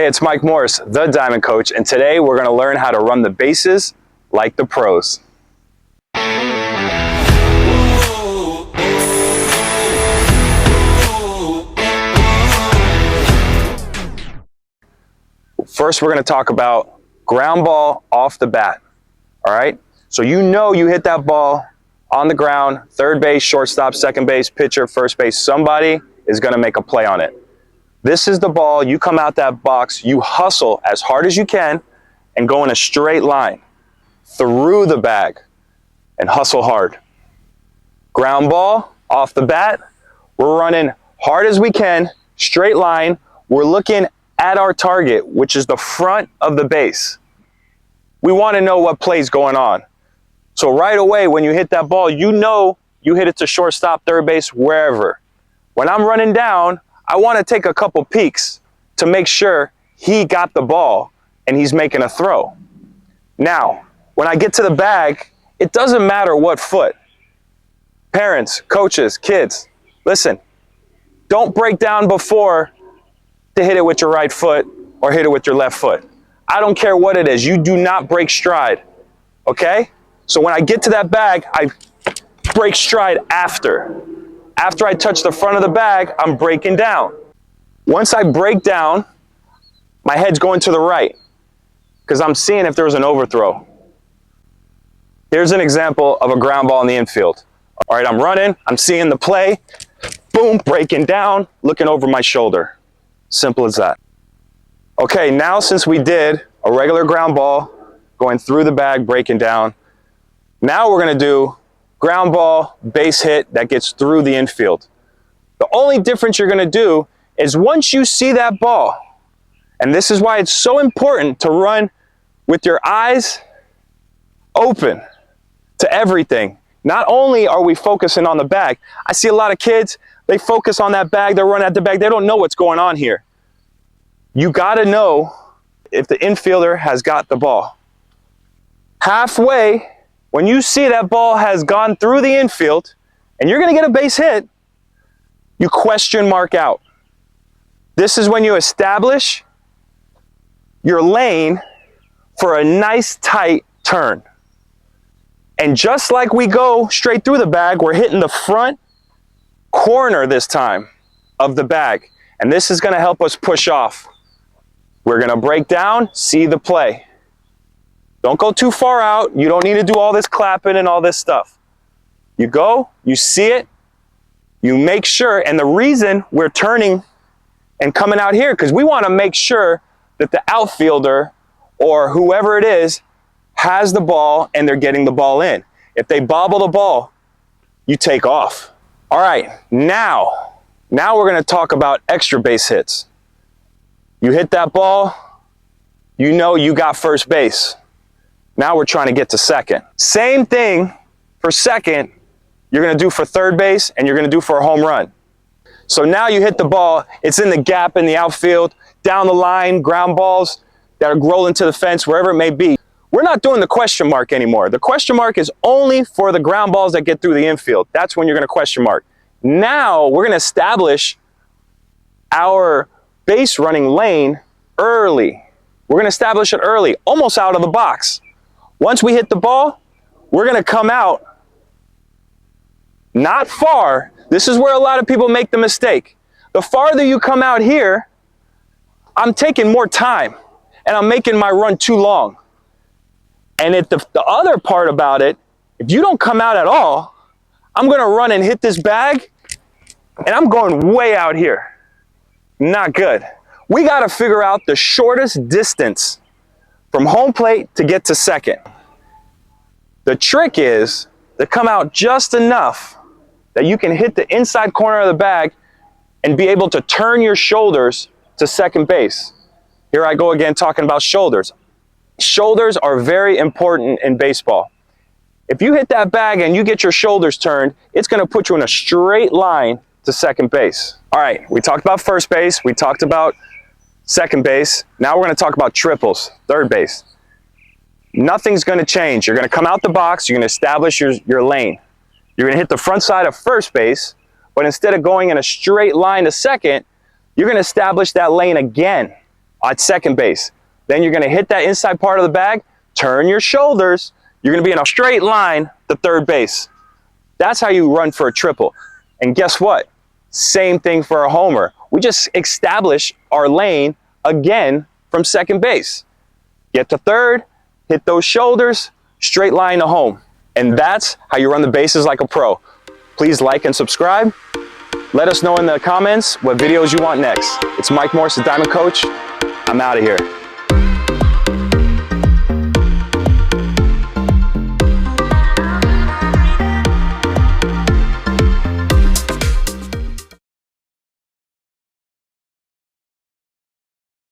Hey, it's Mike Morris, the Diamond Coach, and today we're going to learn how to run the bases like the pros. First, we're going to talk about ground ball off the bat. All right? So you know you hit that ball on the ground, third base, shortstop, second base, pitcher, first base. Somebody is going to make a play on it. This is the ball. You come out that box, you hustle as hard as you can and go in a straight line through the bag and hustle hard. Ground ball off the bat. We're running hard as we can, straight line. We're looking at our target, which is the front of the base. We want to know what play's going on. So right away, when you hit that ball, you know you hit it to shortstop, third base, wherever. When I'm running down, I want to take a couple peeks to make sure he got the ball and he's making a throw. Now, when I get to the bag, it doesn't matter what foot. Parents, coaches, kids, listen, don't break down before to hit it with your right foot or hit it with your left foot. I don't care what it is. You do not break stride, okay? So when I get to that bag, I break stride after. After I touch the front of the bag, I'm breaking down. Once I break down, my head's going to the right because I'm seeing if there's an overthrow. Here's an example of a ground ball in the infield. All right, I'm running, I'm seeing the play, boom, breaking down, looking over my shoulder. Simple as that. Okay, now since we did a regular ground ball, going through the bag, breaking down, now we're gonna do ground ball, base hit that gets through the infield. The only difference you're gonna do is once you see that ball, and this is why it's so important to run with your eyes open to everything. Not only are we focusing on the bag, I see a lot of kids, they focus on that bag, they're running at the bag, they don't know what's going on here. You gotta know if the infielder has got the ball. Halfway, when you see that ball has gone through the infield and you're going to get a base hit, you question mark out. This is when you establish your lane for a nice tight turn. And just like we go straight through the bag, we're hitting the front corner this time of the bag. And this is going to help us push off. We're going to break down, see the play. Don't go too far out. You don't need to do all this clapping and all this stuff. You go, you see it, you make sure, and the reason we're turning and coming out here, because we want to make sure that the outfielder or whoever it is has the ball and they're getting the ball in. If they bobble the ball, you take off. All right, now we're going to talk about extra base hits. You hit that ball, you know you got first base. Now we're trying to get to second. Same thing for second, you're going to do for third base and you're going to do for a home run. So now you hit the ball, it's in the gap in the outfield, down the line, ground balls that are rolling to the fence, wherever it may be. We're not doing the question mark anymore. The question mark is only for the ground balls that get through the infield. That's when you're going to question mark. Now we're going to establish our base running lane early. We're going to establish it early, almost out of the box. Once we hit the ball, we're going to come out not far. This is where a lot of people make the mistake. The farther you come out here, I'm taking more time and I'm making my run too long. And the other part about it, if you don't come out at all, I'm going to run and hit this bag and I'm going way out here. Not good. We got to figure out the shortest distance from home plate to get to second. The trick is to come out just enough that you can hit the inside corner of the bag and be able to turn your shoulders to second base. Here I go again talking about shoulders. Shoulders are very important in baseball. If you hit that bag and you get your shoulders turned, it's going to put you in a straight line to second base. All right, we talked about first base, we talked about second base. Now we're going to talk about triples, third base. Nothing's going to change. You're going to come out the box, you're going to establish your lane. You're going to hit the front side of first base, but instead of going in a straight line to second, you're going to establish that lane again. at second base. Then you're going to hit that inside part of the bag, turn your shoulders. You're going to be in a straight line to third base. That's how you run for a triple. And guess what? Same thing for a homer. We just establish our lane again from second base. Get to third, hit those shoulders, straight line to home. And that's how you run the bases like a pro. Please like and subscribe. Let us know in the comments what videos you want next. It's Mike Morse, the Diamond Coach. I'm out of here.